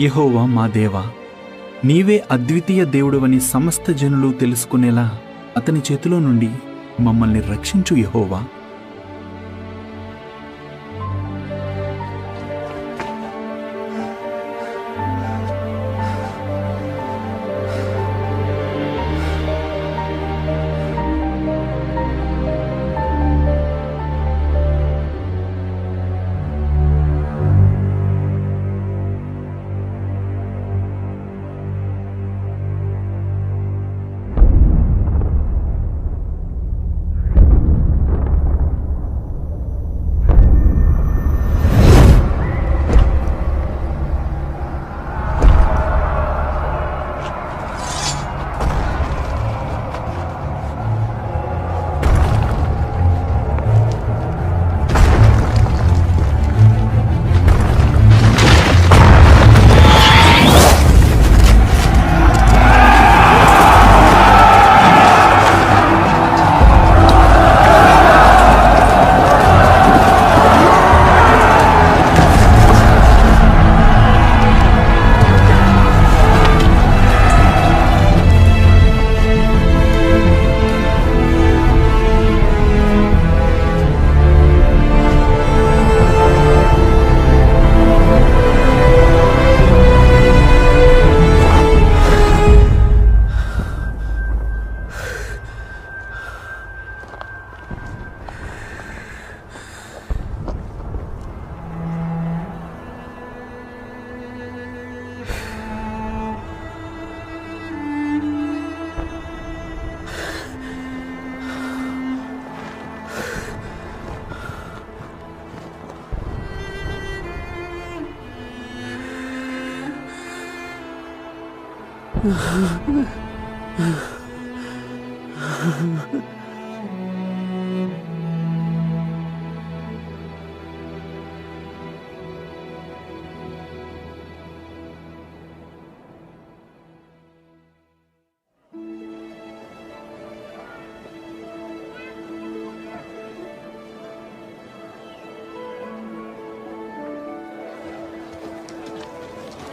యెహోవా మా దేవా, నీవే అద్వితీయ దేవుడవని సమస్త జనులు తెలుసుకునేలా అతని చేతిలో నుండి మమ్మల్ని రక్షించు యెహోవా.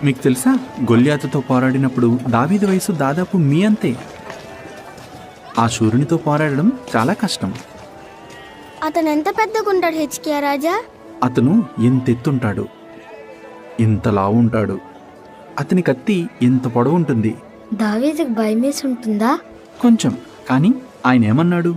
మీకు తెలుసా, గొల్యాతుతో పోరాడినప్పుడు దావీదు వయసు దాదాపు మీ అంతే. ఆ శూరునితో పోరాడడం చాలా కష్టం. అతను ఎంత పెద్దగుంటాడు హెచ్కియా రాజా? అతను ఎంతెత్తుంటాడు, ఇంత లావు ఉంటాడు. అతని కత్తి ఎంత పొడవు ఉంటుంది. దావీదుకి భయమేసి ఉంటుందా? కొంచెం. కానీ ఆయన ఏమన్నాడు?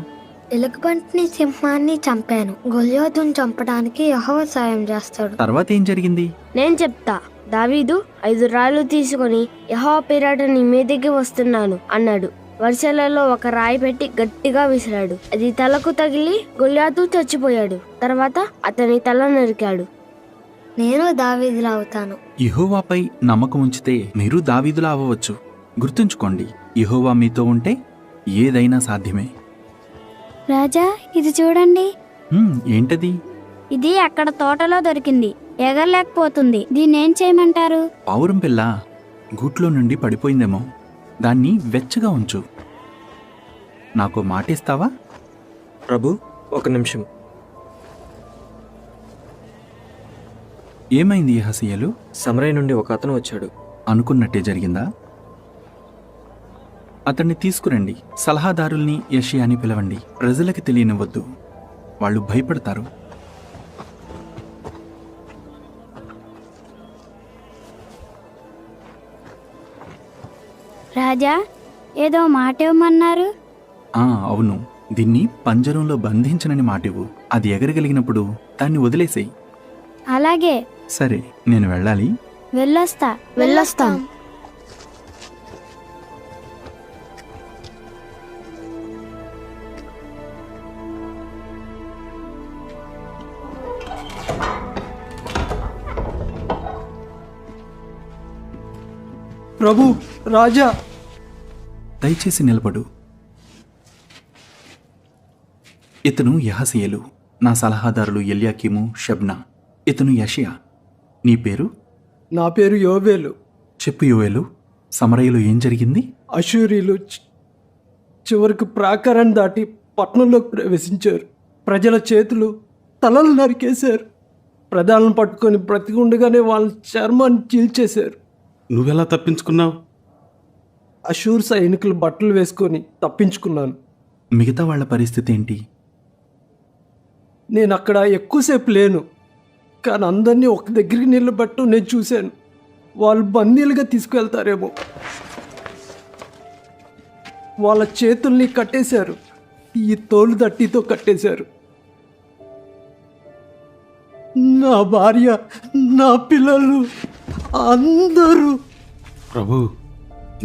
ఎలుగుబంటిని సింహాన్ని చంపాను, గొల్యాతును చంపడానికి యెహోవా సాయం చేస్తాడు. తర్వాత ఏం జరిగింది? నేను చెప్తా. దావీదు 5 రాళ్ళు తీసుకొని యెహోవా పేరట నీ మీదికి వస్తున్నాను అన్నాడు. వర్షాలలో ఒక రాయి పెట్టి గట్టిగా విసిరాడు. అది తలకు తగిలి గొల్యాతు చచ్చిపోయాడు. తర్వాత అతని తల నరికాడు. నేను దావీదులా అవుతాను. యెహోవాపై నమ్మకం ఉంచితే మీరు దావీదులా అవ్వవచ్చు. గుర్తుంచుకోండి, యెహోవా మీతో ఉంటే ఏదైనా సాధ్యమే. రాజా, ఇది చూడండి. ఏంటది? ఇది అక్కడ తోటలో దొరికింది. ఎగరలేకపోతుంది. దీన్ని ఏం చేయమంటారు? పావురం పిల్ల గూట్లో నుండి పడిపోయిందేమో. దాన్ని వెచ్చగా ఉంచు. నాకు మాట ఇస్తావా? ప్రభు, ఒక నిమిషం. ఏమైంది యెహసీయేలు? సమరయ నుండి ఒక అతను వచ్చాడు. అనుకున్నట్టే జరిగిందా? అతన్ని తీసుకురండి. సలహాదారుల్ని యెషయాని పిలవండి. ప్రజలకి తెలియనివ్వద్దు, వాళ్ళు భయపడతారు. రాజా, ఏదో మాట ఇవ్వమన్నారు. అవును, దీన్ని పంజరంలో బంధించనని మాటివ్వు. అది ఎగరగలిగినప్పుడు దాన్ని వదిలేసేయి. అలాగే. సరే, నేను వెళ్ళాలి. వెళ్ళొస్తాం. ప్రభు, రాజా. దయచేసి నిలబడు. ఇతను యెహసీయేలు, నా సలహాదారులు ఎల్యాకీము, షెబ్నా. ఇతను యెషయా. నీ పేరు? నా పేరు యోవేలు. చెప్పు యోవేలు, సమరయలో ఏం జరిగింది? అశూరీలు చివరికి ప్రాకారాన్ని దాటి పట్టణంలోకి ప్రవేశించారు. ప్రజల చేతులు తలలు నరికేశారు. ప్రధాలను పట్టుకొని బ్రతికుండగానే వాళ్ళ చర్మాన్ని చీల్చేశారు. నువ్వెలా తప్పించుకున్నావు? అషూర్ సైనికులు బట్టలు వేసుకొని తప్పించుకున్నాను. మిగతా వాళ్ళ పరిస్థితి ఏంటి? నేను అక్కడ ఎక్కువసేపు లేను, కానీ అందరినీ ఒక దగ్గరికి నిలబెట్టడం నేను చూశాను. వాళ్ళు బందీలుగా తీసుకువెళ్తారేమో. వాళ్ళ చేతుల్ని కట్టేశారు, ఈ తోలు దట్టితో కట్టేశారు. నా భార్య, నా పిల్లలు అందరూ. ప్రభు,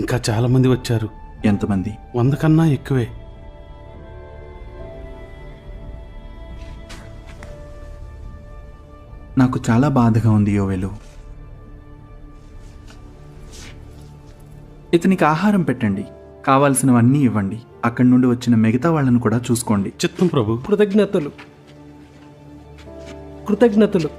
ఇంకా చాలా మంది వచ్చారు. ఎంతమంది? 100 కన్నా ఎక్కువే. నాకు చాలా బాధగా ఉంది యోవేలు. ఇతనికి ఆహారం పెట్టండి, కావాల్సినవన్నీ ఇవ్వండి. అక్కడి నుండి వచ్చిన మిగతా వాళ్ళను కూడా చూసుకోండి. చిత్తం ప్రభు. కృతజ్ఞతలు, కృతజ్ఞతలు.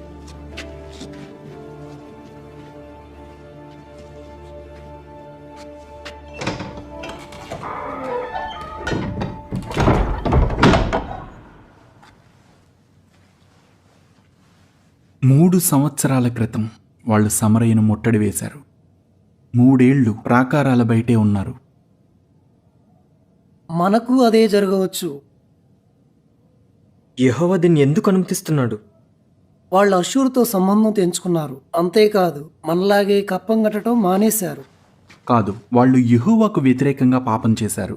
మూడు సంవత్సరాల క్రితం వాళ్ళు సమరయ్యను ముట్టడి వేశారు. 3 ఏళ్లు ప్రాకారాల బయటే ఉన్నారు. మనకు అదే జరగవచ్చు. యెహోవా దీన్ని ఎందుకు అనుమతిస్తున్నాడు? వాళ్ళు అషూరుతో సంబంధం తెంచుకున్నారు. అంతేకాదు, మనలాగే కప్పం కట్టడం మానేశారు. కాదు, వాళ్ళు యెహోవాకు వ్యతిరేకంగా పాపం చేశారు.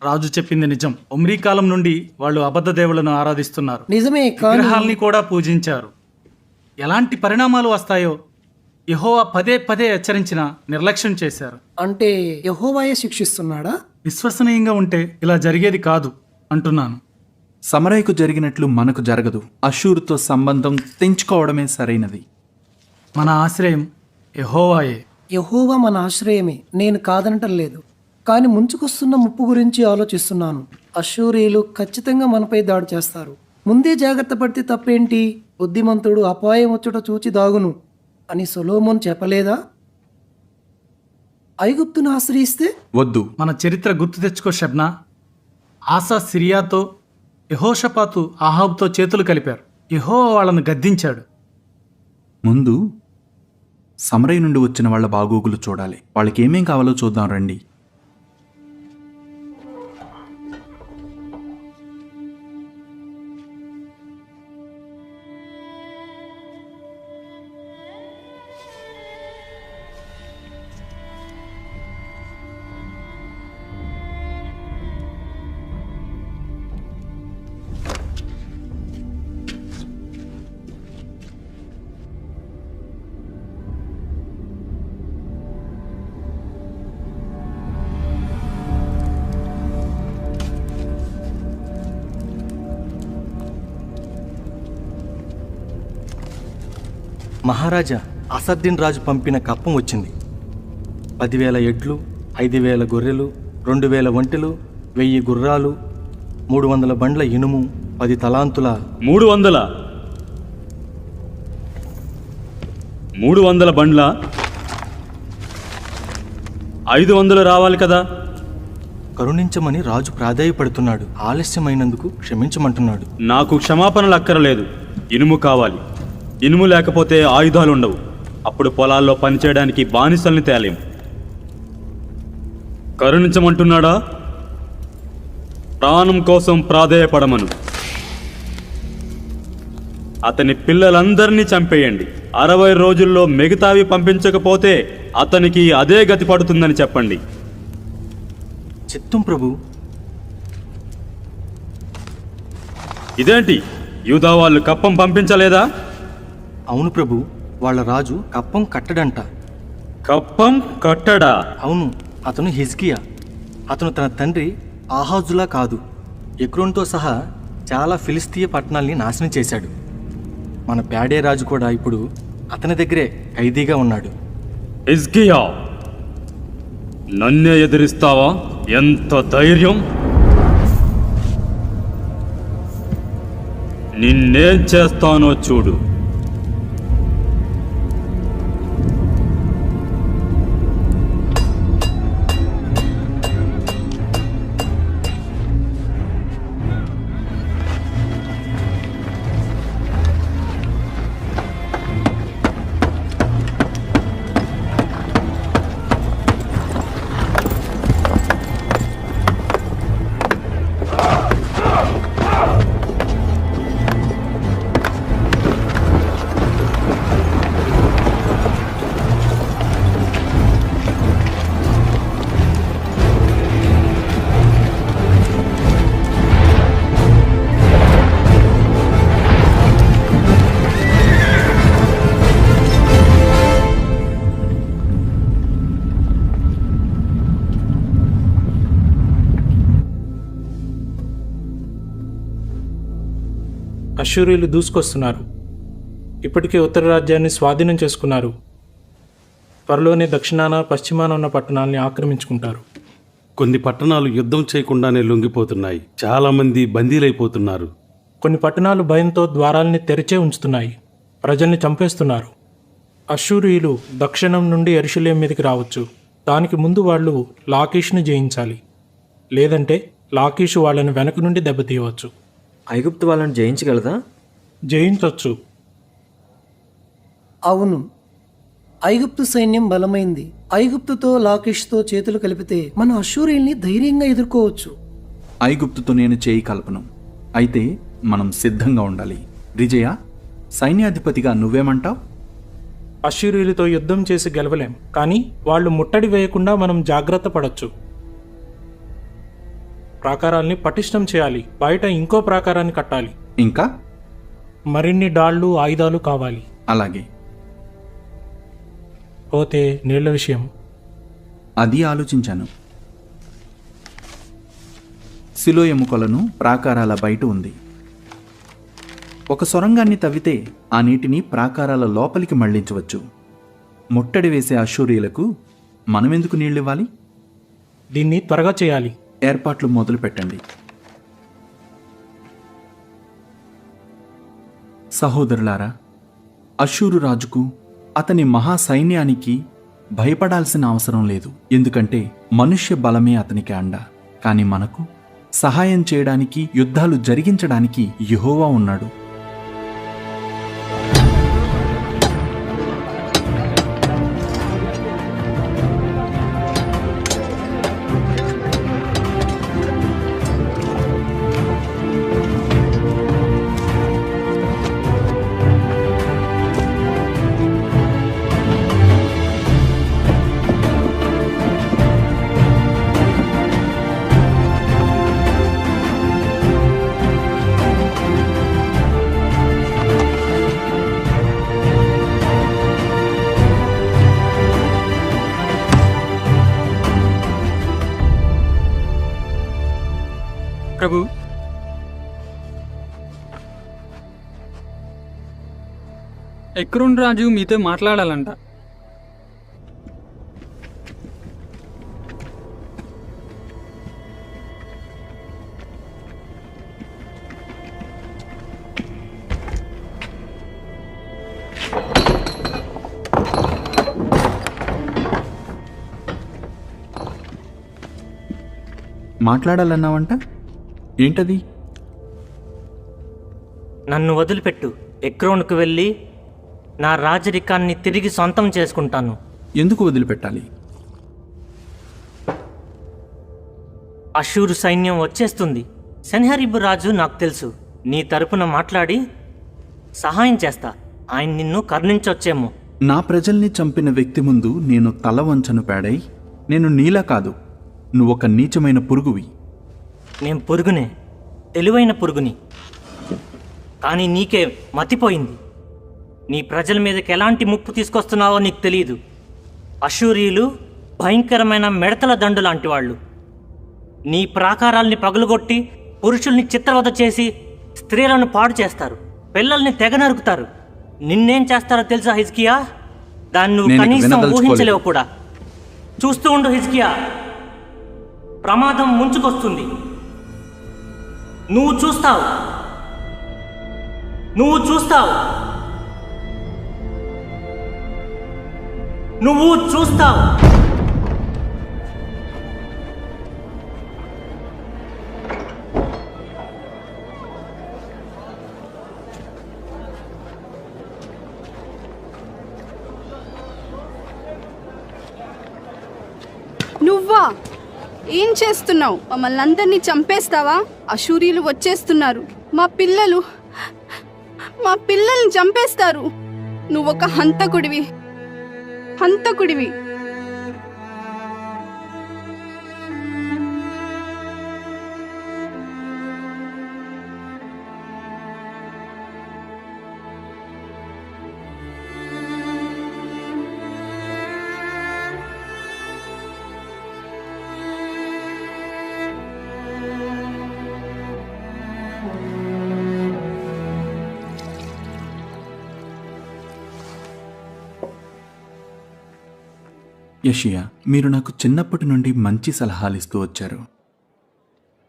రాజు చెప్పింది నిజం. ఒమ్రీ కాలం నుండి వాళ్ళు అబద్ధ దేవులను ఆరాధిస్తున్నారు, నిజమే, కానీ విగ్రహాల్ని కూడా పూజించారు. ఎలాంటి పరిణామాలు వస్తాయో యెహోవా పదే పదే హెచ్చరించినా నిర్లక్ష్యం చేశారు. అంటే యెహోవాయే శిక్షిస్తున్నాడా? విశ్వసనీయంగా ఉంటే ఇలా జరిగేది కాదు అంటున్నాను. సమరయ్యకు జరిగినట్లు మనకు జరగదు. అషూరుతో సంబంధం తెంచుకోవడమే సరైనది. మన ఆశ్రయం యెహోవాయే. యెహోవా మన ఆశ్రయమే, నేను కాదనటం లేదు. కానీ ముంచుకొస్తున్న ముప్పు గురించి ఆలోచిస్తున్నాను. అషూరీయులు ఖచ్చితంగా మనపై దాడి చేస్తారు. ముందే జాగ్రత్త పడితే తప్పేంటి? బుద్ధిమంతుడు అపాయం వచ్చుట చూచి దాగును అని సొలొమోన్ చెప్పలేదా? ఐగుప్తును ఆశ్రయిస్తే వద్దు. మన చరిత్ర గుర్తు తెచ్చుకో షబ్నా. ఆసా సిరియాతో, యెహోషపాతు ఆహాబుతో చేతులు కలిపారు. యెహోవా వాళ్ళను గద్దించాడు. ముందు సమరయ్య నుండి వచ్చిన వాళ్ళ బాగోగులు చూడాలి. వాళ్ళకి ఏమేం కావాలో చూద్దాం రండి. మహారాజా, అసద్దీన్ రాజు పంపిన కప్పం వచ్చింది. 10,000 ఎడ్లు, 5,000 గొర్రెలు, 2,000 ఒంటెలు, 1000 గుర్రాలు, 300 బండ్ల ఇనుము, 10 తలాంతుల 300 బండ్ల 500 రావాలి కదా. కరుణించమని రాజు ప్రాధేయపడుతున్నాడు. ఆలస్యమైనందుకు క్షమించమంటున్నాడు. నాకు క్షమాపణలు అక్కరలేదు. ఇనుము కావాలి. ఇనుము లేకపోతే ఆయుధాలు ఉండవు. అప్పుడు పొలాల్లో పనిచేయడానికి బానిసల్ని తేలేం. కరుణించమంటున్నాడా? ప్రాణం కోసం ప్రాధేయపడమను. అతని పిల్లలందరినీ చంపేయండి. 60 రోజుల్లో మిగతావి పంపించకపోతే అతనికి అదే గతి పడుతుందని చెప్పండి. చిత్తం ప్రభు. ఇదేంటి, యూదా వాళ్ళు కప్పం పంపించలేదా? అవును ప్రభు, వాళ్ళ రాజు కప్పం కట్టడంట. కప్పం కట్టడా? అవును, అతను హిజ్కియా. అతను తన తండ్రి ఆహాజులా కాదు, ఎక్రోన్తో సహా చాలా ఫిలిస్తీయ పట్టణాల్ని నాశనం చేశాడు. మన ప్యాడే రాజు కూడా ఇప్పుడు అతని దగ్గరే ఖైదీగా ఉన్నాడు. హిజ్కియా, నన్నే ఎదిరిస్తావా? ఎంత ధైర్యం! నిన్నేం చేస్తానో చూడు. అశ్షూరీయులు దూసుకొస్తున్నారు. ఇప్పటికే ఉత్తర రాజ్యాన్ని స్వాధీనం చేసుకున్నారు. త్వరలోనే దక్షిణాన పశ్చిమాన ఉన్న పట్టణాలని ఆక్రమించుకుంటారు. కొన్ని పట్టణాలు యుద్ధం చేయకుండానే లొంగిపోతున్నాయి. చాలామంది బందీలైపోతున్నారు. కొన్ని పట్టణాలు భయంతో ద్వారాల్ని తెరిచే ఉంచుతున్నాయి. ప్రజల్ని చంపేస్తున్నారు. అశ్షూరీయులు దక్షిణం నుండి యెరూషలేం మీదకి రావచ్చు. దానికి ముందు వాళ్ళు లాకీష్ను జయించాలి. లేదంటే లాకీషు వాళ్ళని వెనక నుండి దెబ్బతీయవచ్చు. ఐగుప్తు వాళ్ళని జయించగలదా? జయించవచ్చు. అవును, ఐగుప్తు సైన్యం బలమైంది. ఐగుప్తుతో లాకిష్తో చేతులు కలిపితే మన అశ్షూరీయుల్ని ధైర్యంగా ఎదుర్కోవచ్చు. ఐగుప్తుతో నేను చేయి కల్పను. అయితే మనం సిద్ధంగా ఉండాలి. విజయ, సైన్యాధిపతిగా నువ్వేమంటావు? అశ్షూరీయులతో యుద్ధం చేసి గెలవలేం, కానీ వాళ్ళు ముట్టడి వేయకుండా మనం జాగ్రత్త పడవచ్చు. ప్రాకారాల్ని పటిష్టం చేయాలి. బయట ఇంకో ప్రాకారాన్ని కట్టాలి. ఇంకా మరిన్ని డాళ్లు, ఆయుధాలు కావాలి. అలాగే. పోతే నీళ్ల విషయం. అది ఆలోచించాను. సిలో ఎముకలను ప్రాకారాల బయట ఉంది. ఒక సొరంగాన్ని తవ్వితే ఆ నీటిని ప్రాకారాల లోపలికి మళ్లించవచ్చు. ముట్టడి వేసే అశ్షూరీయులకు మనమెందుకు నీళ్ళివ్వాలి? దీన్ని త్వరగా చేయాలి. ఏర్పాట్లు మొదలు పెట్టండి. సహోదరులారా, అశ్షూరు రాజుకు, అతని మహాసైన్యానికి భయపడాల్సిన అవసరం లేదు. ఎందుకంటే మనుష్య బలమే అతనికి అండ. కానీ మనకు సహాయం చేయడానికి, యుద్ధాలు జరిగించడానికి యెహోవా ఉన్నాడు. ప్రభు, ఎక్రోన్ రాజు మీతో మాట్లాడాలంట. మాట్లాడాలన్నావంట? ఏంటది? నన్ను వదిలిపెట్టు. ఎక్రోన్కు వెళ్ళి నా రాజరికాన్ని తిరిగి సొంతం చేసుకుంటాను. ఎందుకు వదిలిపెట్టాలి? అశ్షూరు సైన్యం వచ్చేస్తుంది. సెన్హెరీబు రాజు నాకు తెలుసు. నీ తరపున మాట్లాడి సహాయం చేస్తా. ఆయన నిన్ను కరుణించొచ్చేమో. నా ప్రజల్ని చంపిన వ్యక్తి ముందు నేను తల వంచను పేడై. నేను నీలా కాదు. నువ్వొక నీచమైన పురుగువి. నేను పురుగునే, తెలివైన పురుగుని. కానీ నీకే మతిపోయింది. నీ ప్రజల మీదకి ఎలాంటి ముప్పు తీసుకొస్తున్నావో నీకు తెలియదు. అశ్షూరీయులు భయంకరమైన మిడతల దండు లాంటి వాళ్ళు. నీ ప్రాకారాల్ని పగులుగొట్టి పురుషుల్ని చిత్రవద చేసి స్త్రీలను పాడు చేస్తారు. పిల్లల్ని తెగ నరుకుతారు. నిన్నేం చేస్తారో తెలుసా హిజ్కియా? దాన్ని నువ్వు కనీసం ఊహించలేవు కూడా. చూస్తూ ఉండు హిజ్కియా, ప్రమాదం ముంచుకొస్తుంది. నువ్వు చూస్తావు. నువ్వు చూస్తావు. నువ్వు చూస్తావు. నువ్వా? ఏం చేస్తున్నావు? మమ్మల్ని అందరినీ చంపేస్తావా? అశ్షూరీయులు వచ్చేస్తున్నారు. మా పిల్లల్ని చంపేస్తారు. నువ్వొక హంతకుడివి. యెషయా, మీరు నాకు చిన్నప్పటి నుండి మంచి సలహాలు ఇస్తూ వచ్చారు.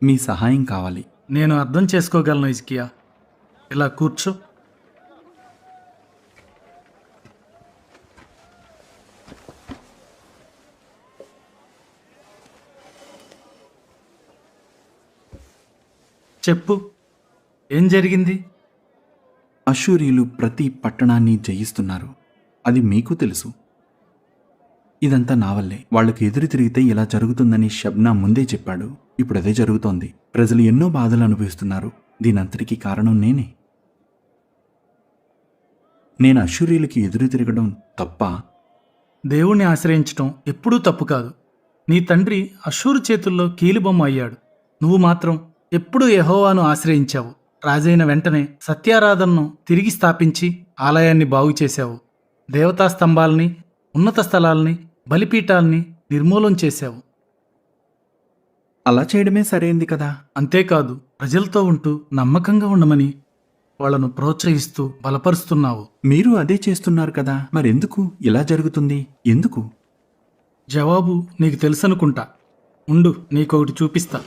మీ సహాయం కావాలి. నేను అర్థం చేసుకోగలను హిజ్కియా. ఇలా కూర్చో. చెప్పు, ఏం జరిగింది? అష్షూరీయులు ప్రతి పట్టణాన్ని జయిస్తున్నారు. అది మీకు తెలుసు. ఇదంతా నా వల్లే. వాళ్లకు ఎదురు తిరిగితే ఇలా జరుగుతుందని షబ్నా ముందే చెప్పాడు. ఇప్పుడు అదే జరుగుతోంది. ప్రజలు ఎన్నో బాధలు అనుభవిస్తున్నారు. దీనంతటికీ కారణం నేనే. నేను అష్షూరీయులకి ఎదురు తిరగడం తప్ప? దేవుణ్ణి ఆశ్రయించటం ఎప్పుడూ తప్పు కాదు. నీ తండ్రి అష్షూరు చేతుల్లో కీలుబొమ్మ అయ్యాడు. నువ్వు మాత్రం ఎప్పుడూ యెహోవాను ఆశ్రయించావు. రాజైన వెంటనే సత్యారాధనను తిరిగి స్థాపించి ఆలయాన్ని బాగు చేశావు. దేవతా స్తంభాలని, ఉన్నత స్థలాల్ని, బలిపీఠాల్ని నిర్మూలం చేశావు. అలా చేయడమే సరైంది కదా. అంతేకాదు, ప్రజలతో ఉంటూ నమ్మకంగా ఉండమని వాళ్లను ప్రోత్సహిస్తూ బలపరుస్తున్నావు. మీరు అదే చేస్తున్నారు కదా. మరెందుకు ఇలా జరుగుతుంది? ఎందుకు? జవాబు నీకు తెలుసనుకుంటా. ఉండు, నీకొకటి చూపిస్తా.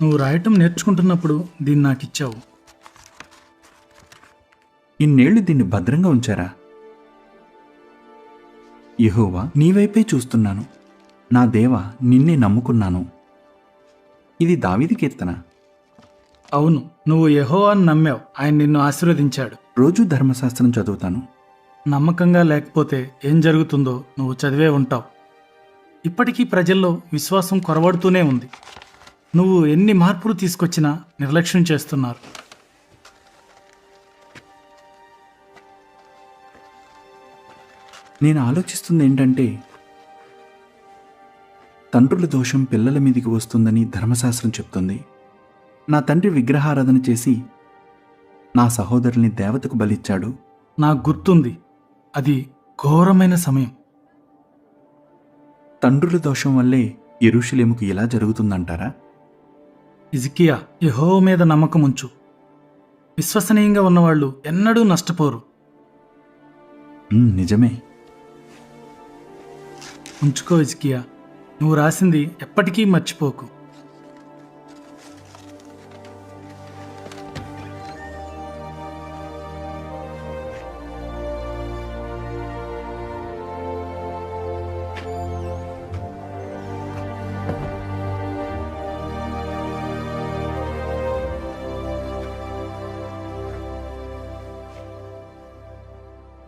నువ్వు రాయటం నేర్చుకుంటున్నప్పుడు దీన్ని నాకు ఇచ్చావు. ఇన్నేళ్లు దీన్ని భద్రంగా ఉంచారా? యెహోవా, నీవైపే చూస్తున్నాను. నా దేవా, నిన్నే నమ్ముకున్నాను. ఇది దావీదు కీర్తన. అవును, నువ్వు యెహోవాను నమ్మావు. ఆయన నిన్ను ఆశీర్వదించాడు. రోజూ ధర్మశాస్త్రం చదువుతాను. నమ్మకంగా లేకపోతే ఏం జరుగుతుందో నువ్వు చదివే ఉంటావు. ఇప్పటికీ ప్రజల్లో విశ్వాసం కొరవడుతూనే ఉంది. నువ్వు ఎన్ని మార్పులు తీసుకొచ్చినా నిర్లక్ష్యం చేస్తున్నారు. నేను ఆలోచిస్తుంది ఏంటంటే, తండ్రుల దోషం పిల్లల మీదికి వస్తుందని ధర్మశాస్త్రం చెప్తుంది. నా తండ్రి విగ్రహారాధన చేసి నా సహోదరుల్ని దేవతకు బలిచ్చాడు. నాకు గుర్తుంది, అది ఘోరమైన సమయం. తండ్రుల దోషం వల్లే యెరూషలేముకు ఇలా జరుగుతుందంటారా? హిజ్కియా, యెహోవా మీద నమ్మకం ఉంచు. విశ్వసనీయంగా ఉన్నవాళ్ళు ఎన్నడూ నష్టపోరు. నిజమే. ఉంచుకో హిజ్కియా, నువ్వు రాసింది ఎప్పటికీ మర్చిపోకు.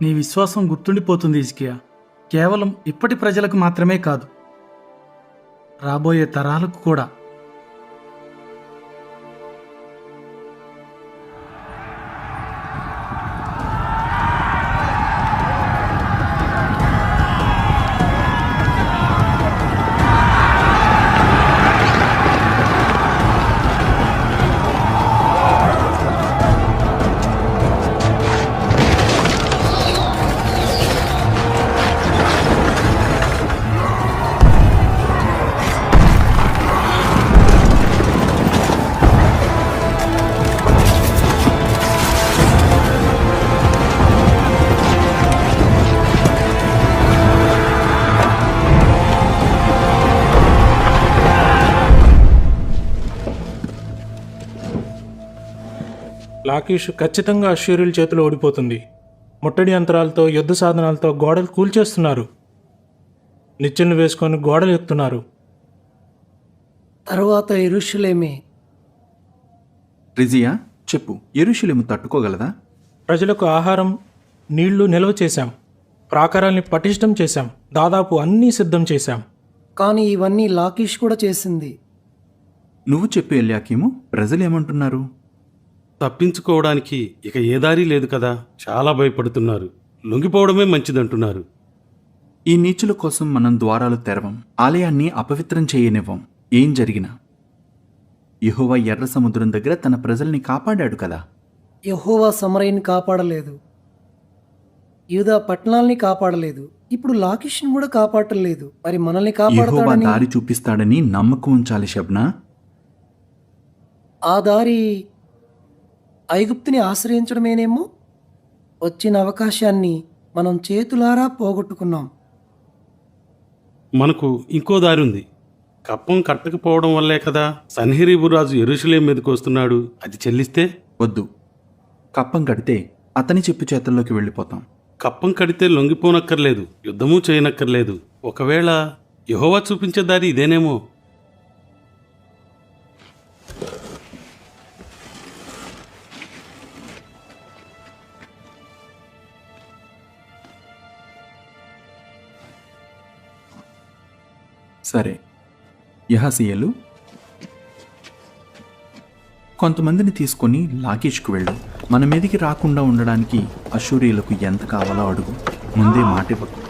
నీ విశ్వాసం గుర్తుండిపోతుంది హిజ్కియా. కేవలం ఇప్పటి ప్రజలకు మాత్రమే కాదు, రాబోయే తరాలకు కూడా. లాకీషు ఖచ్చితంగా అష్షూరీయుల చేతిలో ఓడిపోతుంది. ముట్టడి యంత్రాలతో, యుద్ధ సాధనాలతో గోడలు కూల్చేస్తున్నారు. నిచ్చెనలు వేసుకొని గోడలు ఎత్తున్నారు. తరువాత యెరూషలేమే. రిజియా, చెప్పు, యెరూషలేము తట్టుకోగలదా? ప్రజలకు ఆహారం, నీళ్లు నిల్వ చేశాం. ప్రాకారాల్ని పటిష్టం చేశాం. దాదాపు అన్నీ సిద్ధం చేశాం. కానీ ఇవన్నీ లాకీష్ కూడా చేసింది. నువ్వు చెప్పు ఎల్యాకీము, ప్రజలేమంటున్నారు? తప్పించుకోవడానికి ఇక ఏ దారి లేదు కదా. చాలా భయపడుతున్నారు. లొంగిపోవడమే మంచిదంటున్నారు. ఈ నీచుల కోసం మనం ద్వారాలు తెరవం, ఆలయాన్ని అపవిత్రం చేయనివ్వం. ఏం జరిగినా యెహోవా ఎర్ర సముద్రం దగ్గర తన ప్రజల్ని కాపాడాడు కదా. యెహోవా సమరయ్యని కాపాడలేదు. యూదా పట్టణాల్ని కాపాడలేదు. ఇప్పుడు లాకిష్ని కూడా కాపాడటం లేదు. మరి మనల్ని యెహోవా కాపాడతాడని దారి చూపిస్తాడని నమ్మకం ఉంచాలి షబ్నా. ఆ దారి ఐగుప్తుని ఆశ్రయించడమేనేమో. వచ్చిన అవకాశాన్ని మనం చేతులారా పోగొట్టుకున్నాం. మనకు ఇంకో దారి ఉంది. కప్పం కట్టకపోవడం వల్లే కదా సన్హెరీబు రాజు యెరూషలేం మీదకి వస్తున్నాడు. అది చెల్లిస్తే వద్దు, కప్పం కడితే అతని చెప్పు చేతుల్లోకి వెళ్ళిపోతాం. కప్పం కడితే లొంగిపోనక్కర్లేదు, యుద్ధమూ చేయనక్కర్లేదు. ఒకవేళ యెహోవా చూపించే దారి ఇదేనేమో. సరే యెహజీయేలు, కొంతమందిని తీసుకొని లాకీష్కు వెళ్ళు. మన మీదికి రాకుండా ఉండడానికి అష్షూరీయులకు ఎంత కావాలో అడుగు. ముందే మాట ఇవ్వకు.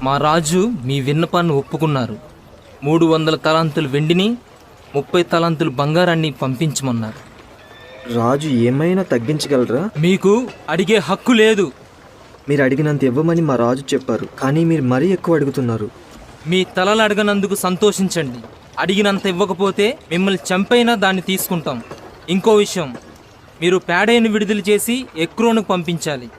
మా రాజు మీ విన్నపాన్ని ఒప్పుకున్నారు. 300 తలాంతులు వెండిని 30 తలాంతులు బంగారాన్ని పంపించమన్నారు. రాజు ఏమైనా తగ్గించగలరా? మీకు అడిగే హక్కు లేదు. మీరు అడిగినంత ఇవ్వమని మా రాజు చెప్పారు, కానీ మీరు మరీ ఎక్కువ అడుగుతున్నారు. మీ తలలు అడగనందుకు సంతోషించండి. అడిగినంత ఇవ్వకపోతే మిమ్మల్ని చంపైనా దాన్ని తీసుకుంటాం. ఇంకో విషయం, మీరు పేడైన విడుదల చేసి ఎక్రోనుకు పంపించాలి.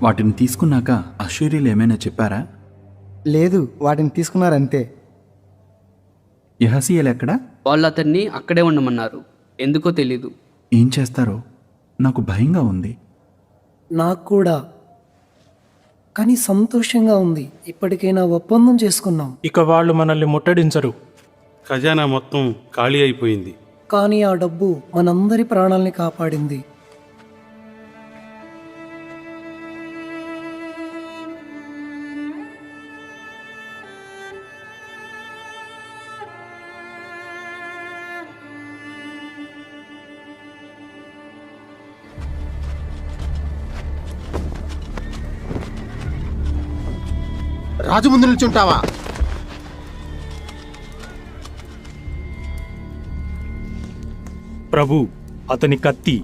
వాటిని తీసుకున్నాక అష్షూరీయులు ఏమైనా చెప్పారా? లేదు, వాటిని తీసుకున్నారంతే. యెహజీయేలు ఎక్కడా? వాళ్ళు అతన్ని అక్కడే ఉండమన్నారు. ఎందుకో తెలీదు. ఏం చేస్తారో నాకు భయంగా ఉంది. నాకు కూడా, కానీ సంతోషంగా ఉంది. ఇప్పటికైనా ఒప్పందం చేసుకున్నాం. ఇక వాళ్ళు మనల్ని ముట్టడించరు. ఖజానా మొత్తం ఖాళీ అయిపోయింది. కానీ ఆ డబ్బు మనందరి ప్రాణాల్ని కాపాడింది. రాజు ముందు నిల్చుంటావా? ప్రభు, అతని కత్తి.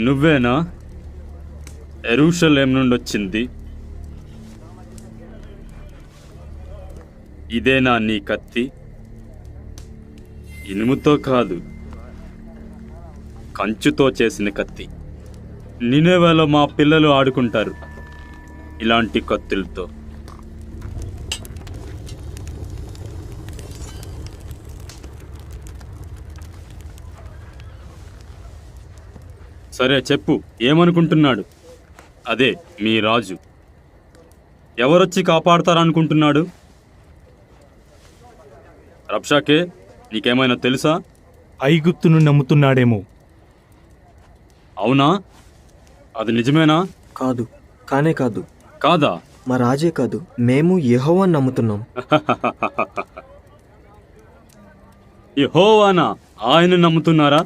నువ్వేనా యెరూషలేం నుండి వచ్చింది? ఇదేనా నీ కత్తి? ఇనుముతో కాదు, కంచుతో చేసిన కత్తి. నినెవేలో మా పిల్లలు ఆడుకుంటారు ఇలాంటి కత్తులతో. సరే చెప్పు, ఏమనుకుంటున్నాడు? అదే మీ రాజు ఎవరొచ్చి కాపాడతారనుకుంటున్నాడు? రబ్షాకే, నీకేమైనా తెలుసా? ఐగుప్తును నమ్ముతున్నాడేమో. అవునా? అది నిజమేనా? కాదు, కానే కాదు. కాదా? మా రాజే కాదు, మేము యెహోవాను నమ్ముతున్నాం. యెహోవానా? ఆయన నమ్ముతున్నారా?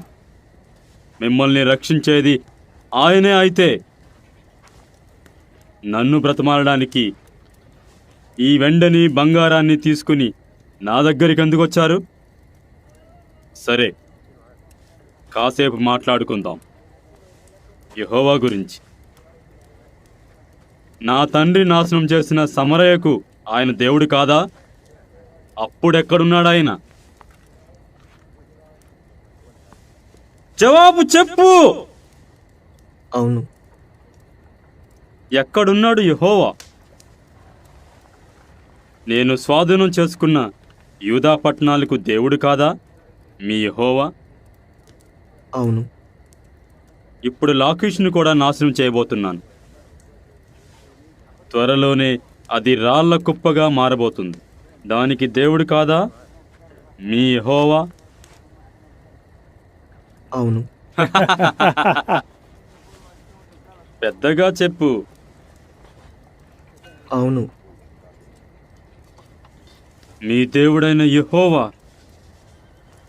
మిమ్మల్ని రక్షించేది ఆయనే అయితే నన్ను బ్రతమాలడానికి ఈ వెండిని బంగారాన్ని తీసుకుని నా దగ్గరికి ఎందుకు వచ్చారు? సరే, కాసేపు మాట్లాడుకుందాం యెహోవా గురించి. నా తండ్రి నాశనం చేసిన సమరయకు ఆయన దేవుడు కాదా? అప్పుడెక్కడున్నాడు ఆయన? జవాబు చెప్పు. అవును. ఎక్కడున్నాడు యెహోవా? నేను స్వాధీనం చేసుకున్న యూదా పట్టణాలకు దేవుడు కాదా మీ యెహోవా? అవును. ఇప్పుడు లాకీషును కూడా నాశనం చేయబోతున్నాను. త్వరలోనే అది రాళ్ల కుప్పగా మారబోతుంది. దానికి దేవుడు కాదా మీ యెహోవా? అవును. పెద్దగా చెప్పు. అవును. మీ దేవుడైన యెహోవా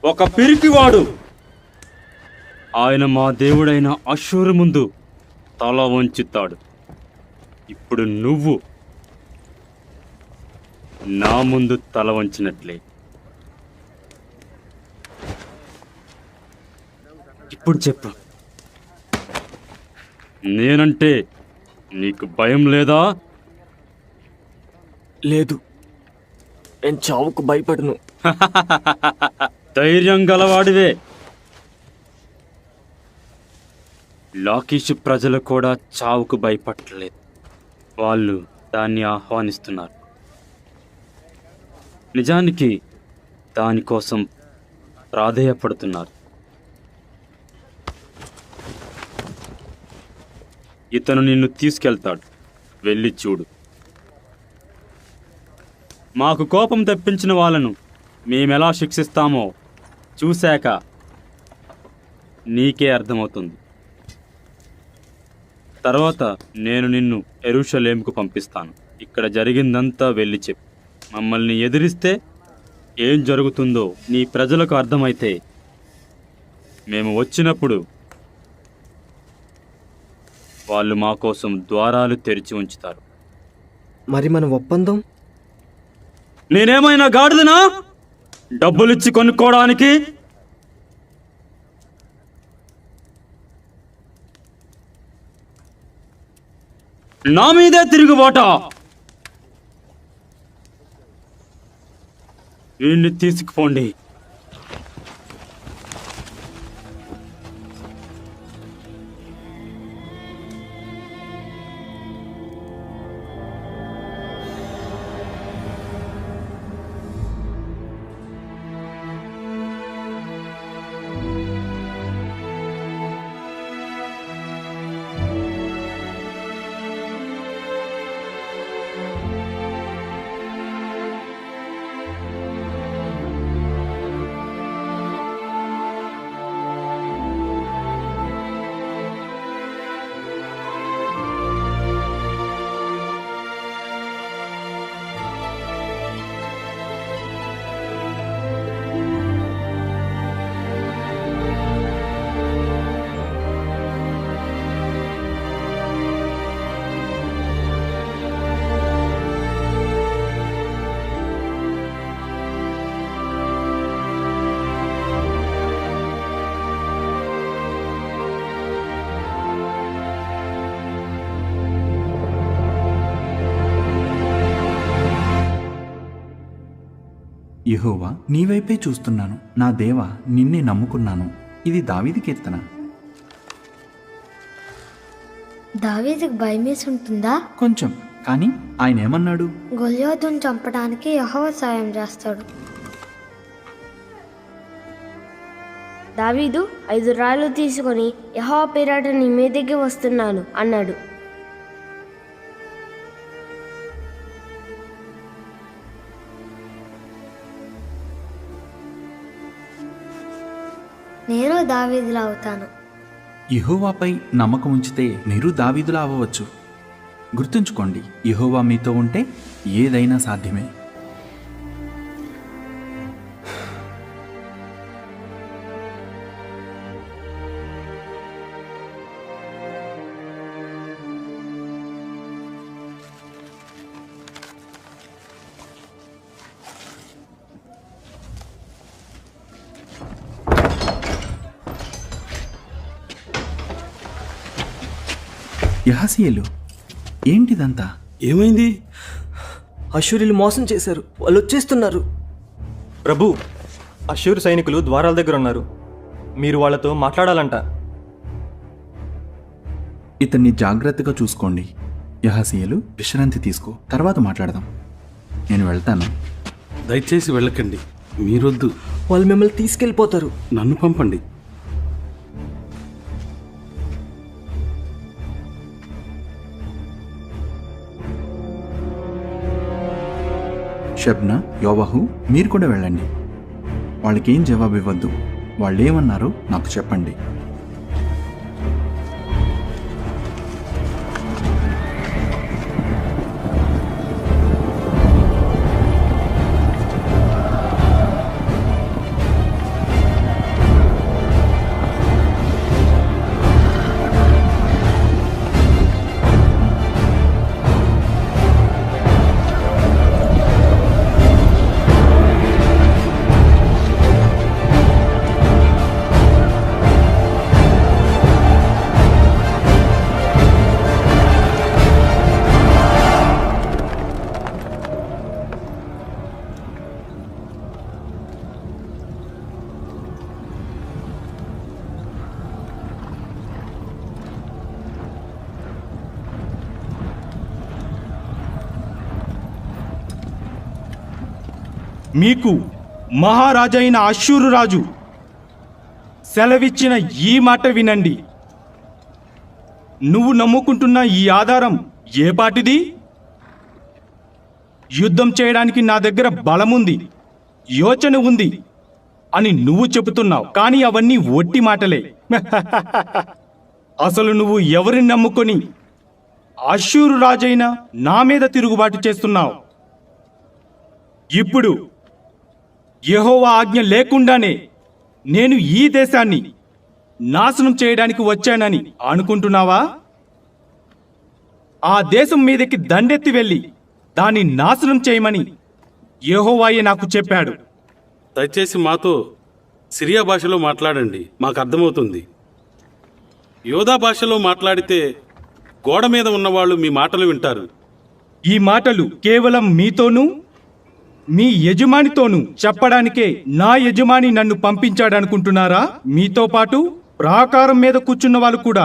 ఒక పిరికివాడు. ఆయన మా దేవుడైన అష్షూరు ముందు తల వంచుతాడు. ఇప్పుడు నువ్వు నా ముందు తల వంచినట్లే. ఇప్పుడు చెప్పు, నేనంటే నీకు భయం లేదా? లేదు, నేను చావుకు భయపడను. ధైర్యం గలవాడివే. లాకీషు ప్రజలు కూడా చావుకు భయపడలేదు. వాళ్ళు దాన్ని ఆహ్వానిస్తున్నారు. నిజానికి దానికోసం ప్రాధేయపడుతున్నారు. ఇతను నిన్ను తీసుకెళ్తాడు. వెళ్ళి చూడు. మాకు కోపం తెప్పించిన వాళ్ళను మేమెలా శిక్షిస్తామో చూశాక నీకే అర్థమవుతుంది. తర్వాత నేను నిన్ను యెరూషలేముకు పంపిస్తాను. ఇక్కడ జరిగిందంతా వెళ్ళి చెప్పు. మమ్మల్ని ఎదిరిస్తే ఏం జరుగుతుందో నీ ప్రజలకు అర్థమైతే మేము వచ్చినప్పుడు వాళ్ళు మా కోసం ద్వారాలు తెరిచి ఉంచుతారు. మరి మన ఒప్పందం? నేనేమైనా గాడిదనా డబ్బులిచ్చి కొనుక్కోవడానికి? నా మీదే తిరుగుబాట. వీణ్ణి తీసుకుపోండి. యెహోవా, నీవైపే చూస్తున్నాను. నా దేవా, నిన్నే నమ్ముకున్నాను. ఇది దావీదు కీర్తన. దావీదుకు భయమేసి ఉంటుందా? కొంచెం. కానీ ఆయన ఏమన్నాడు? గొల్యాతును చంపడానికి యెహోవా సాయం చేస్తాడు. దావీదు 5 రాళ్ళు తీసుకొని యెహోవా పేరట నీ మీదకి వస్తున్నాను అన్నాడు. నేను దావీదులా అవుతాను. యెహోవాపై నమ్మకం ఉంచితే మీరు దావీదులా అవ్వవచ్చు. గుర్తుంచుకోండి, యెహోవా మీతో ఉంటే ఏదైనా సాధ్యమే. యెహసీయేలు, ఏంటిదంతా? ఏమైంది? అష్షూరీలు మోసం చేశారు, వాళ్ళు వచ్చేస్తున్నారు. ప్రభు, అష్షూరు సైనికులు ద్వారాల దగ్గర ఉన్నారు. మీరు వాళ్ళతో మాట్లాడాలంట. ఇతన్ని జాగ్రత్తగా చూసుకోండి. యెహసీయేలు, విశ్రాంతి తీసుకో, తర్వాత మాట్లాడదాం. నేను వెళ్తాను. దయచేసి వెళ్ళకండి, మీరొద్దు. వాళ్ళు మిమ్మల్ని తీసుకెళ్ళిపోతారు. నన్ను పంపండి. షబ్నా, యోవాహు, మీరు కూడా వెళ్ళండి. వాళ్ళకేం జవాబు ఇవ్వద్దు. వాళ్ళేమన్నారో నాకు చెప్పండి. మీకు మహారాజైన అష్షూరు రాజు సెలవిచ్చిన ఈ మాట వినండి. నువ్వు నమ్ముకుంటున్న ఈ ఆధారం ఏ పాటిది? యుద్ధం చేయడానికి నా దగ్గర బలముంది, యోచన ఉంది అని నువ్వు చెబుతున్నావు, కానీ అవన్నీ ఒట్టి మాటలే. అసలు నువ్వు ఎవరిని నమ్ముకొని అష్షూరు రాజైన నా మీద తిరుగుబాటు చేస్తున్నావు? ఇప్పుడు యెహోవా ఆజ్ఞ లేకుండానే నేను ఈ దేశాన్ని నాశనం చేయడానికి వచ్చానని అనుకుంటున్నావా? ఆ దేశం మీదకి దండెత్తి వెళ్ళి దాన్ని నాశనం చేయమని యెహోవాయే నాకు చెప్పాడు. దయచేసి మాతో సిరియా భాషలో మాట్లాడండి, మాకు అర్థమవుతుంది. యోధా భాషలో మాట్లాడితే గోడ మీద ఉన్నవాళ్ళు మీ మాటలు వింటారు. ఈ మాటలు కేవలం మీతోనూ మీ యజమానితోనూ చెప్పడానికే నా యజమాని నన్ను పంపించాడనుకుంటున్నారా? మీతో పాటు ప్రాకారం మీద కూర్చున్న వాళ్ళు కూడా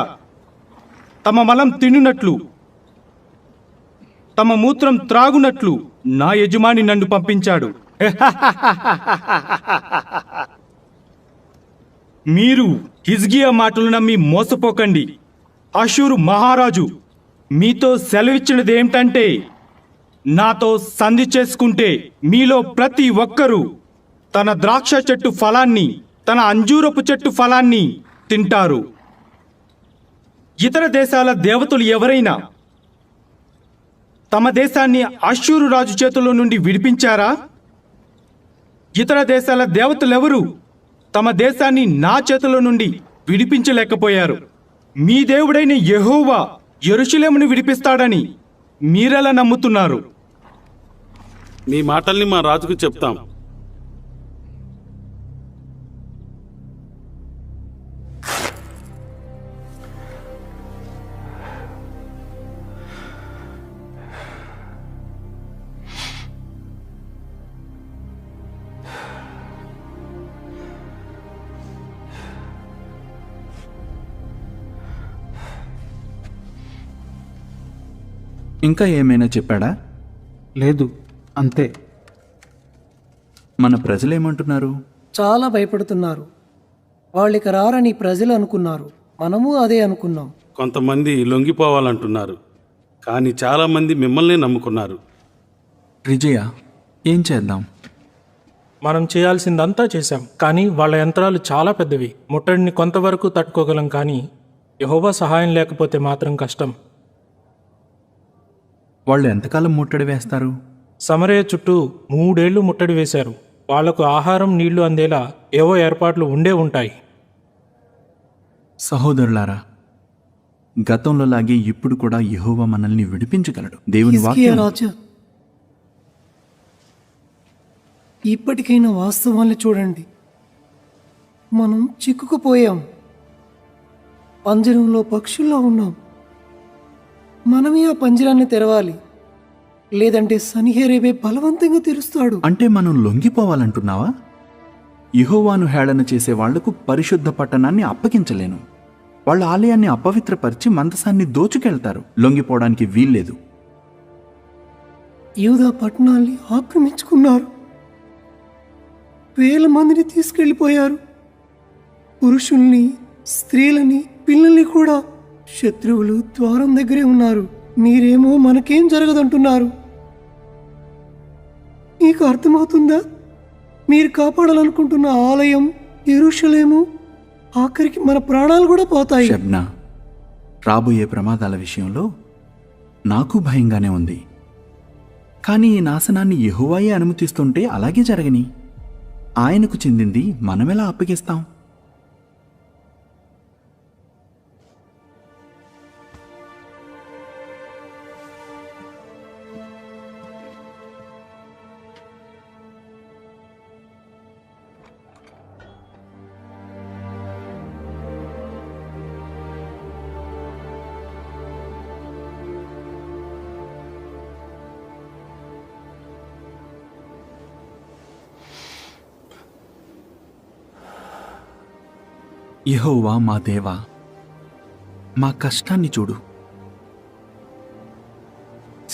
తమ మలం తినునట్లు, తమ మూత్రం త్రాగునట్లు నా యజమాని నన్ను పంపించాడు. మీరు హిజ్కియా మాటలు నమ్మి మోసపోకండి. అష్షూరు మహారాజు మీతో సెలవిచ్చినదేమిటంటే, నాతో సంధి చేసుకుంటే మీలో ప్రతి ఒక్కరూ తన ద్రాక్ష చెట్టు ఫలాన్ని, తన అంజూరపు చెట్టు ఫలాన్ని తింటారు. ఇతర దేశాల దేవతలు ఎవరైనా తమ దేశాన్ని అష్షూరు రాజు చేతుల్లో నుండి విడిపించారా? ఇతర దేశాల దేవతలెవరూ తమ దేశాన్ని నా చేతుల నుండి విడిపించలేకపోయారు. మీ దేవుడైన యెహోవా యెరూషలేమును విడిపిస్తాడని మీరెలా నమ్ముతున్నారు? మీ మాటల్ని మా రాజుకు చెప్తాం. ఇంకా ఏమైనా చెప్పాడా? లేదు, అంతే. మన ప్రజలేమంటున్నారు? చాలా భయపడుతున్నారు. వాళ్ళిక రారని ప్రజలు అనుకున్నారు, మనము అదే అనుకున్నాం. కొంతమంది లొంగిపోవాలంటున్నారు, కానీ చాలామంది మిమ్మల్నే నమ్ముకున్నారు. విజయ, ఏం చేద్దాం? మనం చేయాల్సిందంతా చేశాం, కానీ వాళ్ళ యంత్రాలు చాలా పెద్దవి. ముట్టడిని కొంతవరకు తట్టుకోగలం, కానీ యెహోవా సహాయం లేకపోతే మాత్రం కష్టం. వాళ్ళు ఎంతకాలం ముట్టడి వేస్తారు? సమరయ చుట్టూ 3 ఏళ్లు ముట్టడి వేశారు. వాళ్లకు ఆహారం నీళ్లు అందేలా ఏవో ఏర్పాట్లు ఉండే ఉంటాయి. సహోదరులారా, గతంలో లాగే ఇప్పుడు కూడా యెహోవా మనల్ని విడిపించగలడు. దేవుని హిజ్కియా వాక్యం రాజా, ఇప్పటికైనా వాస్తవాన్ని చూడండి. మనం చిక్కుకుపోయాం, పంజరంలో పక్షుల్లో ఉన్నాం. మనమే ఆ పంజరాన్ని తెరవాలి, లేదంటే సన్హెరీబు బలవంతంగా తెరుస్తాడు. అంటే మనం లొంగిపోవాలంటున్నావా? యెహోవాను హేళన చేసే వాళ్లకు పరిశుద్ధ పట్టణాన్ని అప్పగించలేను. వాళ్ళ ఆలయాన్ని అపవిత్రపరిచి మందసాన్ని దోచుకెళ్తారు. లొంగిపోవడానికి వీల్లేదు. యూదా పట్టణాల్ని ఆక్రమించుకున్నారు, వేల మందిని తీసుకెళ్లిపోయారు. పురుషుల్ని, స్త్రీలని, పిల్లల్ని కూడా. శత్రువులు ద్వారం దగ్గరే ఉన్నారు. మీరేమో మనకేం జరగదంటున్నారు. మీకు అర్థమవుతుందా? మీరు కాపాడాలనుకుంటున్న ఆలయం, యెరూషలేము, ఆఖరికి మన ప్రాణాలు కూడా పోతాయి. షబ్నా, రాబోయే ప్రమాదాల విషయంలో నాకు భయంగానే ఉంది. కానీ ఈ నాశనాన్ని యెహోవాయే అనుమతిస్తుంటే అలాగే జరగని. ఆయనకు చెందింది మనమెలా అప్పగిస్తాం? యెహోవా మా దేవా, మా కష్టాన్ని చూడు.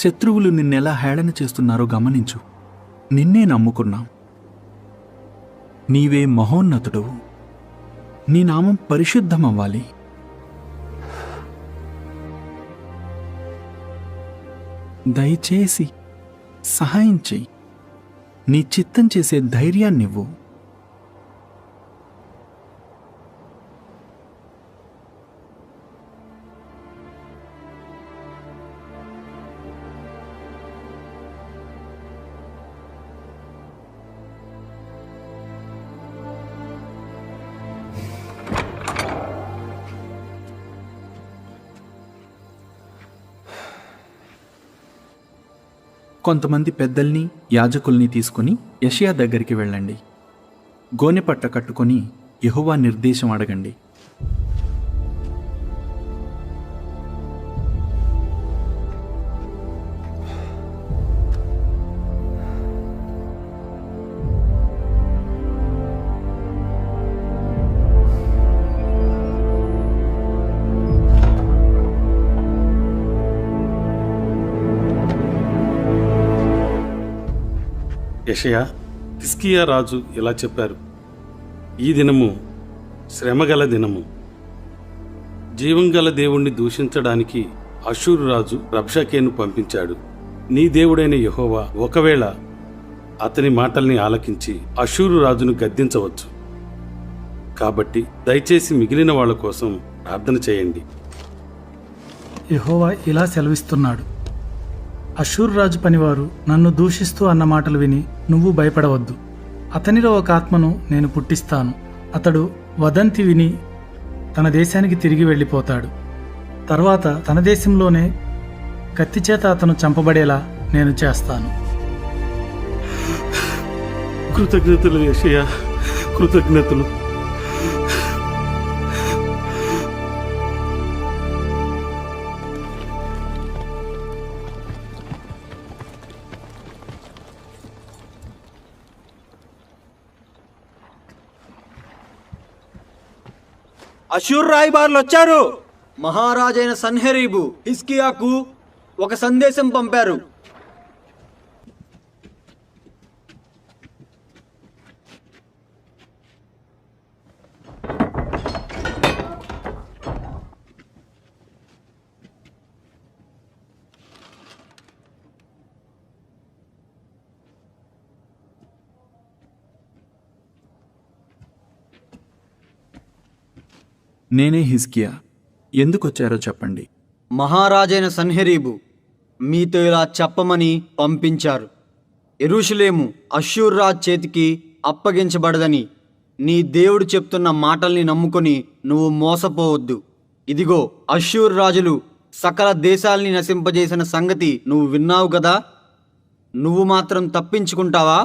శత్రువులు నిన్నెలా హేళన చేస్తున్నారో గమనించు. నిన్నే నమ్ముకున్నాం. నీవే మహోన్నతుడవు. నీ నామం పరిశుద్ధమవ్వాలి. దయచేసి సహాయం చెయ్యి. నీ చిత్తం చేసే ధైర్యాన్నివ్వు. కొంతమంది పెద్దల్ని, యాజకుల్ని తీసుకుని యెషయా దగ్గరికి వెళ్ళండి. గోనెపట్ట కట్టుకొని యెహోవా నిర్దేశం అడగండి. యెషయా, హిజ్కియా రాజు ఇలా చెప్పారు: ఈ దినము శ్రమగల దినము. జీవంగల దేవుణ్ణి దూషించడానికి అషూరు రాజు రబ్షాకేను పంపించాడు. నీ దేవుడైన యెహోవా ఒకవేళ అతని మాటల్ని ఆలకించి అషూరు రాజును గద్దించవచ్చు. కాబట్టి దయచేసి మిగిలిన వాళ్ళ కోసం ప్రార్థన చేయండి. యెహోవా ఇలా సెలవిస్తున్నాడు: అషూరు రాజు పనివారు నన్ను దూషిస్తూ అన్న మాటలు విని నువ్వు భయపడవద్దు. అతనిలో ఒక ఆత్మను నేను పుట్టిస్తాను. అతడు వదంతి విని తన దేశానికి తిరిగి వెళ్ళిపోతాడు. తర్వాత తన దేశంలోనే కత్తిచేత అతను చంపబడేలా నేను చేస్తాను. కృతజ్ఞతలు యెషయా, కృతజ్ఞతలు. అషూర్ రాయబారులు వచ్చారు. మహారాజైన సన్హెరీబు హిజ్కియాకు ఒక సందేశం పంపారు. నేనే హిజ్కియా. ఎందుకొచ్చారో చెప్పండి. మహారాజైన సన్హెరీబు మీతో ఇలా చెప్పమని పంపించారు. యెరూషలేము అష్షూరు రాజు చేతికి అప్పగించబడదని నీ దేవుడు చెప్తున్న మాటల్ని నమ్ముకొని నువ్వు మోసపోవద్దు. ఇదిగో, అష్షూరు రాజులు సకల దేశాల్ని నశింపజేసిన సంగతి నువ్వు విన్నావు కదా. నువ్వు మాత్రం తప్పించుకుంటావా?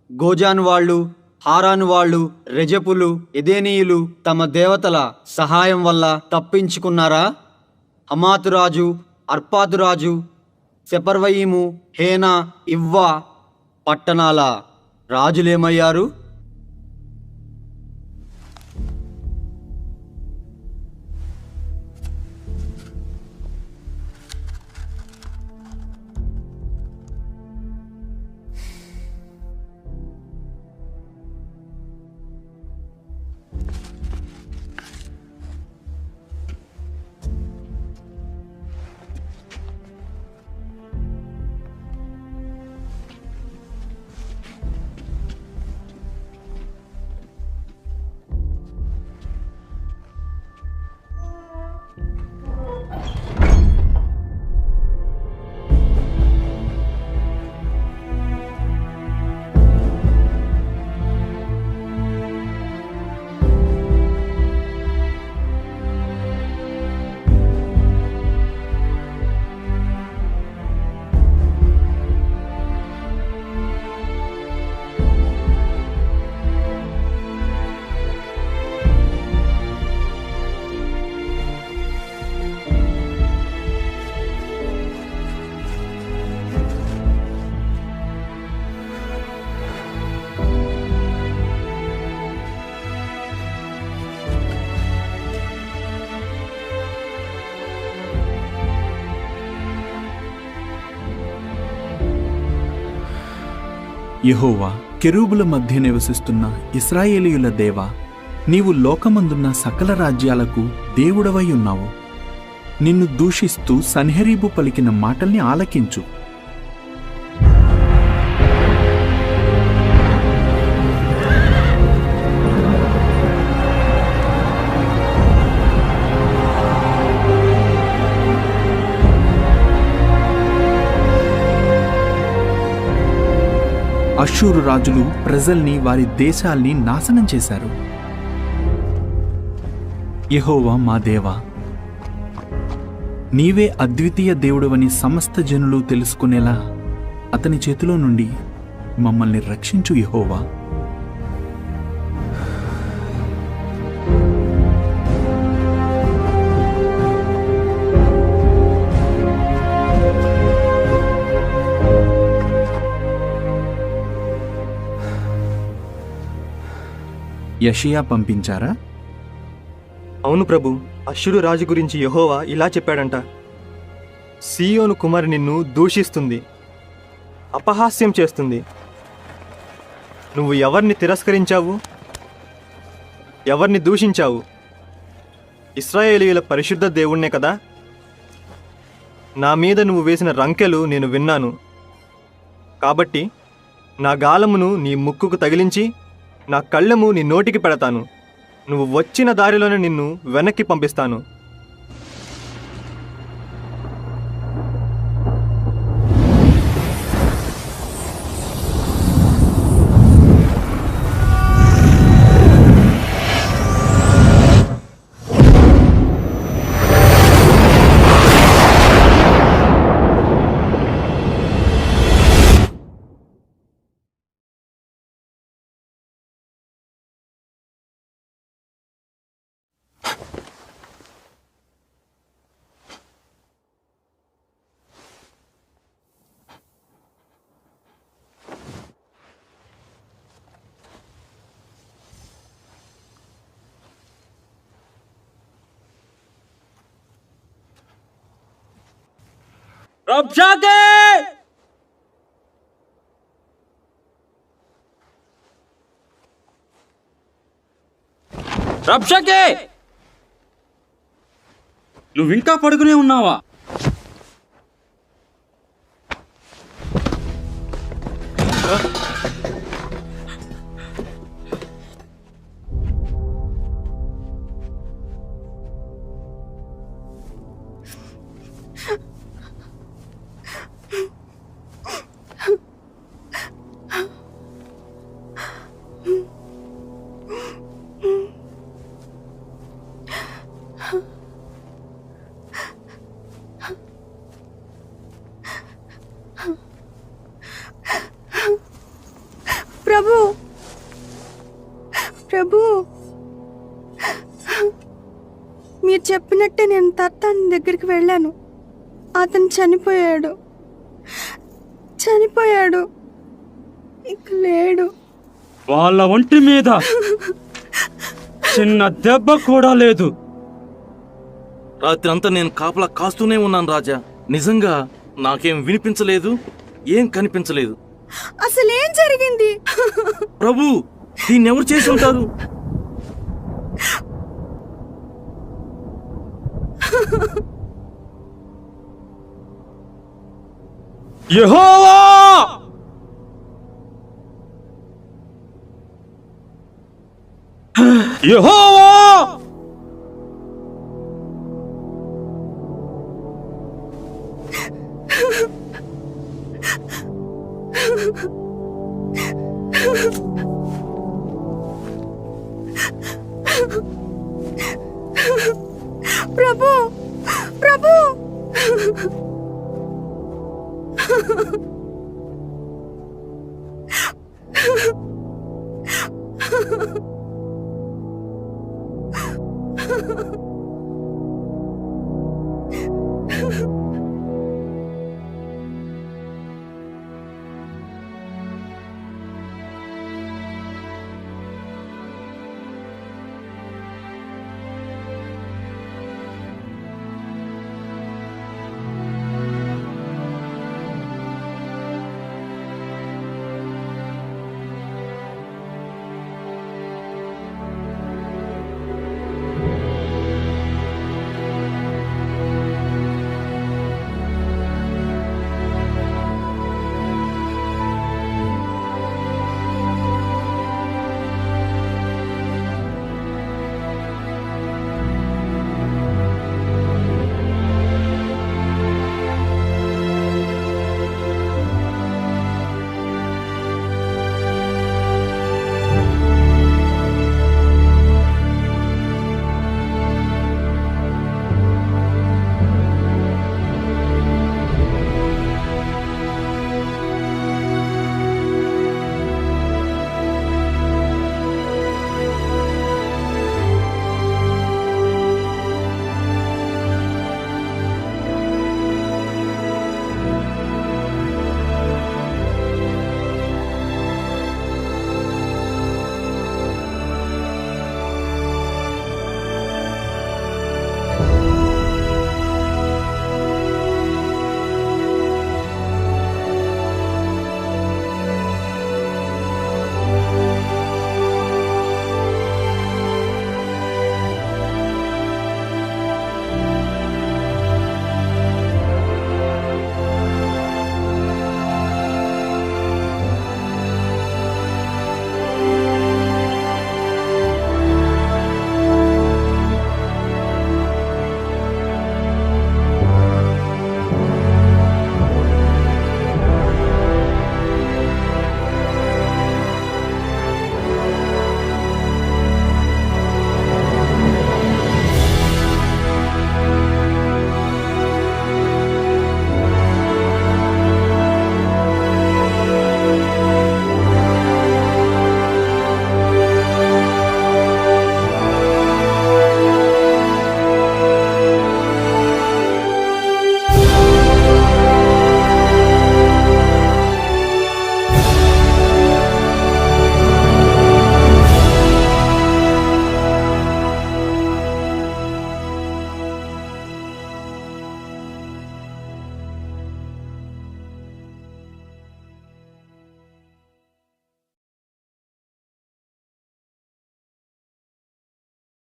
గోజాను వాళ్ళు, హారాను వాళ్ళు, రెజపులు, ఎదేనీయులు తమ దేవతల సహాయం వల్ల తప్పించుకున్నారా? హమాతురాజు, అర్పాతురాజు, సెపర్వయీము, హేనా, ఇవ్వా పట్టణాల రాజులేమయ్యారు? యెహోవా, కెరూబుల మధ్య నివసిస్తున్న ఇశ్రాయేలీయుల దేవా, నీవు లోకమందున్న సకల రాజ్యాలకు దేవుడవై ఉన్నావు. నిన్ను దూషిస్తూ సన్హెరీబు పలికిన మాటల్ని ఆలకించు. అష్షూరు రాజులు ప్రజల్ని, వారి దేశాల్ని నాశనం చేశారు. యెహోవా మా దేవా, నీవే అద్వితీయ దేవుడవని సమస్త జనులు తెలుసుకునేలా అతని చేతిలో నుండి మమ్మల్ని రక్షించు యెహోవా. యెషయా పంపించారా? అవును ప్రభు. అష్షూరు రాజు గురించి యెహోవా ఇలా చెప్పాడంట: సీయోను కుమారి నిన్ను దూషిస్తుంది, అపహాస్యం చేస్తుంది. నువ్వు ఎవరిని తిరస్కరించావు? ఎవరిని దూషించావు? ఇశ్రాయేలీయుల పరిశుద్ధ దేవుణ్ణే కదా. నా మీద నువ్వు వేసిన రంకెలు నేను విన్నాను. కాబట్టి నా గాలమును నీ ముక్కుకు తగిలించి నా కళ్ళెము నీ నోటికి పెడతాను. నువ్వు వచ్చిన దారిలోనే నిన్ను వెనక్కి పంపిస్తాను. రబ్షాకే! రబ్షాకే! నువ్వింకా పడుకునే ఉన్నావా? ప్రభు ప్రభు మీరు చెప్పినట్టే నేను తర్తాన్ దగ్గరికి వెళ్ళాను. అతను చనిపోయాడు. ఇక లేడు. వాళ్ళ ఒంటి మీద చిన్న దెబ్బ కూడా లేదు. రాత్రి అంతా నేను కాపలా కాస్తూనే ఉన్నాను రాజా. నిజంగా నాకేం వినిపించలేదు, ఏం కనిపించలేదు. అసలేం జరిగింది? ప్రభు, దీన్ని ఎవరు చేసి ఉంటారు? యెహోవా! యెహోవా! ప్రభు